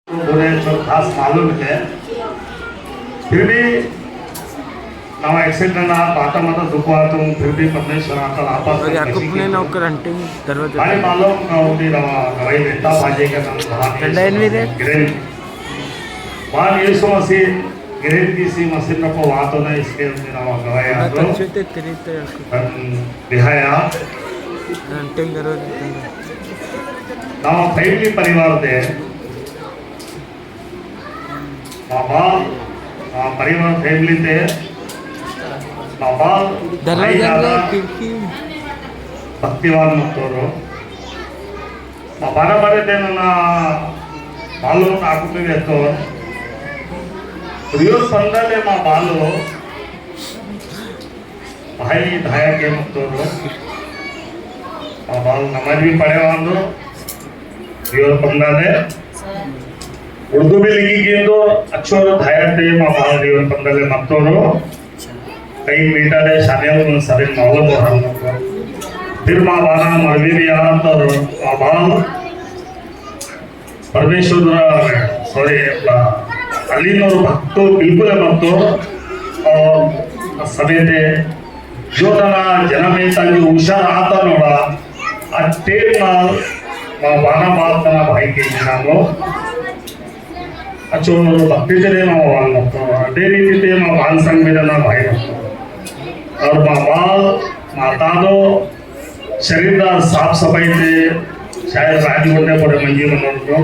बुरे जो खास मालूम है फिर भी ನಾವು ಆಕ್ಸಿಡೆಂಟ್ पाता मत दुख हुआ तो फिर भी परमेश्वर आता आपस और याकूब ने नौकर हंटिंग दरवाजे अरे मालूम का उदी रवा गवाई बेटा भाजे का नाम ठंडा इनविदे ग्रेन बाल यीशु मसीह ग्रेन की सी मसीह को वातो ना इसके उदी रवा गवाई ना तो कंचुते तिरीते बिहाया हंटिंग दरवाजे ನಾವು ಫ್ಯಾಮಿಲಿ ಪರಿವಾರ ಇದೆ बाबा परिवार फैमिली थे बाबा भक्तिवान मತ್ತವರು बाबा बरे ನನ್ನ ಬಾಲು ಹಾಕುತ್ತಿದೆ तो प्रियो संदले मा बाಲು भाई धाया के मತ್ತವರು बाबा नमाज भी पढ़े वांदो प्रियो संदले उर्दू में लिखी गई तो अच्छो धाया थे मा बाल प्रियो संदले मತ್ತವರು कई मीठा दे शादियों में सारे मालूम हो रहा है फिर माँ बाना मरवी भी आ तो बाल परमेश्वर सॉरी अलीनोर भक्तों बिल्कुल भक्तों और सभी थे जो तना जन्म में ताकि उषा आता नोड़ा अट्टे माल माँ बाना बाल तना भाई के नामो अच्छो भक्ति तेरे माँ बाल लगता अड्डे रीति ते माँ बाल संग में जना भाई लगता और बाल माता तो शरीर का साफ सफाई से शायद राजी होने पड़े मंजी मनोर को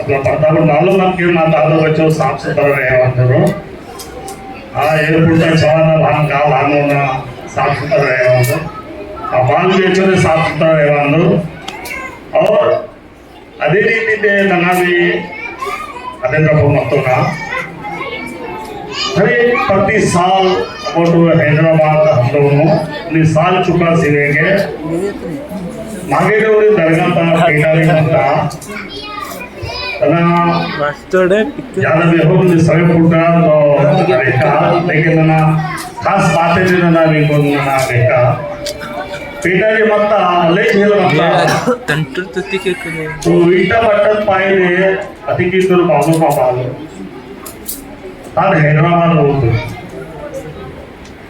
अपना पड़ता पर मालूम है कि माता तो बच्चों साफ सुथरा रहे वांदो हाँ एयरपोर्ट का चवाना भान गाँव भानों ना साफ सुथरा रहे वांदो बाल भी अच्छे साफ सुथरा रहे वांदो और अदे रीति ते नना भी अदे प्रभु मतों ना हर प्रति साल अबाउट हैदराबाद हम लोगों साल चुका सिवेंगे मागे उड़ी दरगाह था केटाली था तना ज़्यादा भी हो मुझे सभी फुटा तो देखा लेकिन तना खास बातें भी तना भी को तना देखा केटाली मत्ता ले झेल मत्ता तंत्र तो तिके करे तो इटा बटन पाए ने अधिकी तो बाबू का बाल तार हैदराबाद होते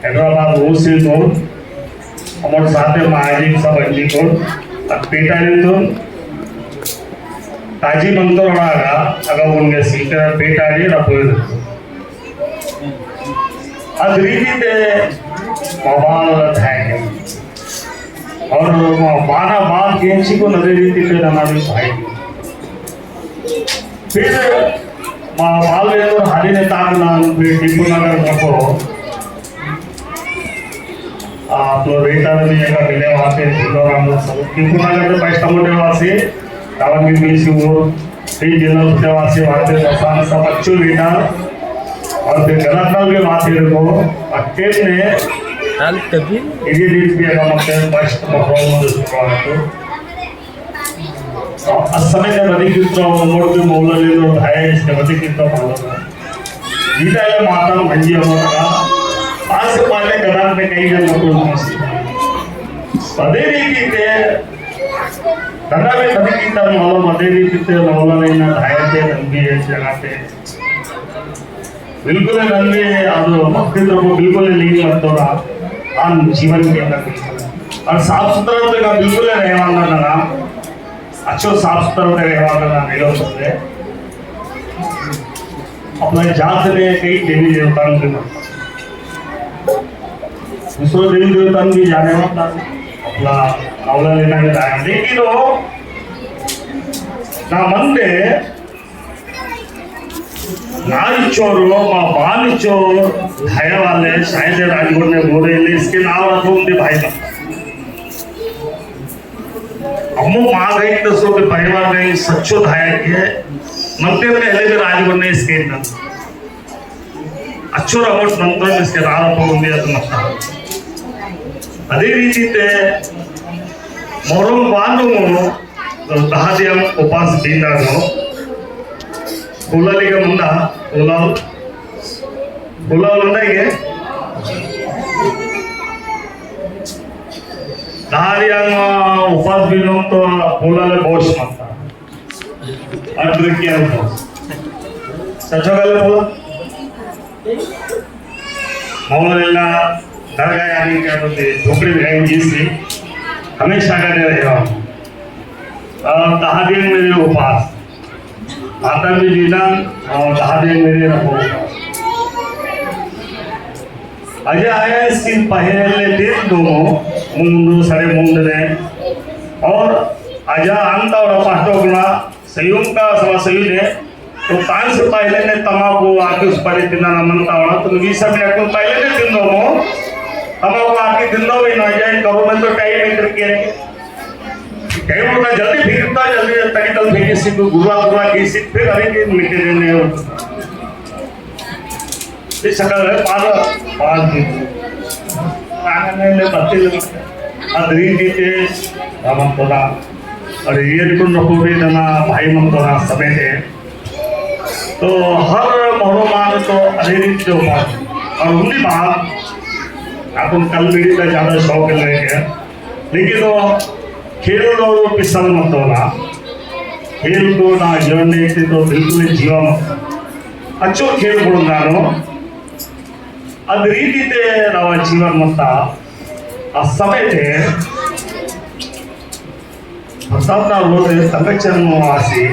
हैदराबाद वो से तो हमारे साथ में महाजिक सब अंजी को पेटाली तो ताजी मंत्र होगा अगर उनके सीटर पेटाली रखोगे अधरीति ते मोबाइल रहेंगे और बाना बात गेंची को नजर रीति पे हमारी भाई फिर बाल में तो हारी ने ताक ना फिर टिप्पू नगर रखो तो रेटा में एक मिले वासे जिलोराम सब टिप्पू नगर में पैसा मोटे वासे कावन की बीसी वो तीन जिलों के वासे वासे दसान सब अच्छे रेटा और फिर गलत नाल के वासे को अकेले ने हाल तभी इसी दिन भी अगर मत पैसा परफॉर्मेंस करवाते असमय के बड़ी कितना मोड़ के मौला ले लो है इसके बड़ी कितना मालूम है गीता के माता मंजी होगा आज से पहले कदार में कई जन लोग पदे भी कीते धंधा में बड़ी कितना मौला पदे भी कीते मौला लेना धाये थे नंदी है जगाते बिल्कुल नंदी आदो भक्ति तो बिल्कुल लीनी मत हो रहा आन जीवन के अंदर और साफ सुथरा तो का बिल्कुल रहने वाला ना अच्छो साफ सुथरा रहने वाला नहीं हो सकते अपने जात में कई देवी देवताओं के दूसरे देवी देवताओं भी जाने वाला अपना अवला लेना भी जाए लेकिन वो ना मंदे नारिचोर मा बानिचोर धाया वाले शायद राजगुरु ने बोले इसके नाम रखो उनके भाई का अम्मू माँ गई तो सो के परिवार में सच्चो धाया के मंदिर में पहले भी राजगुरु ने इसके नाम अच्छो रमोट मंत्र में इसके नाम रखो उनके तो मत अदे रीति ते मोरम वालों दहादियम उपास बिना नो फूलालिका मुंदा फूलाल मुंदा ये दारियांग उपास बिलों तो फूलाले बोश मत और किया उनको सचो गल बोलो मौलाना दरगाह यानी क्या बोलते झोपड़ी में जिससे हमेशा करते रहे हम 10 दिन मेरे उपास माता भी जीना और 10 दिन मेरे रखो अजय आया इसकी पहले दिन दोनों मुंडू सारे मुंडने और अजय अंत और पाठोगुना संयुक्त का सवा सही ने तो तान से पहले ने तमाकू आके उस पर इतना मनता होना तो वीसा में अकुल पहले ने दिन दोनों तमाकू आके दिन दो भी ना जाए करो में तो टाइम में करके कहीं उनका जल्दी फिरता जल्दी तरीकल फेंके सी को गुरुआ की सी फिर अरे के मिटे देने हो ये सकल है पार की आने ले बत्ती अदरी जी के हम तोड़ा और ये कुन रखोगे ना भाई मन तोड़ा समय थे तो हर मोहरमान तो अधीरित जो बात और उनकी बात अपन कल भी का ज़्यादा शौक लेके लेकिन तो खेल और पिसल मत होना खेल को ना जीवन देखते तो बिल्कुल जीवन अच्छो खेल ಕೊಡುತ್ತಾನೋ ಅದ ರೀತಿತೆ ನಾವು ಜೀವನ ಮತ್ತ ಆ ಸಮಯತೆ ಪ್ರತಾಪ್ನ ರೋಡ್ ಸಂರಕ್ಷಣೆ ಆಸಿ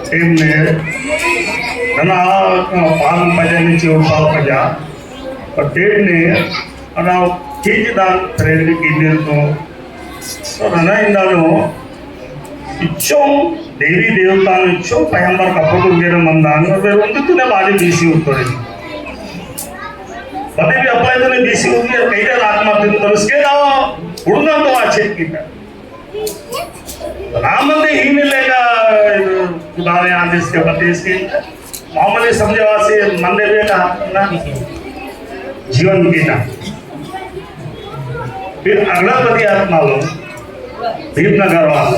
ಟೀಮ್ನೆ ನನ್ನ ಪಾಲನ ಪಜಾ నుంచి ಉತ್ಪಾದ ಪಜಾ और डेट ने ನಾವು ಕೇಜಿದಾನ್ ಟ್ರೈನಿಂಗ್ ಕಿಂದಿರ್ತು तो रना इंदानो इच्छों देवी देवता इच्छों पैगंबर कपड़ों के मंदान और वे उनके तूने बाजी बीसी उत्तरे पति भी अप्लाई तूने बीसी होगी कई जन आत्मा दिन तो उसके अलावा उड़ना तो अच्छे की था राम मंदिर ही मिलेगा खुदाने आदेश के पति इसके मोहम्मद समझे वासी मंदिर भी कहा ना जीवन गीता फिर अगला पति आत्मा लो भीमनगर वालों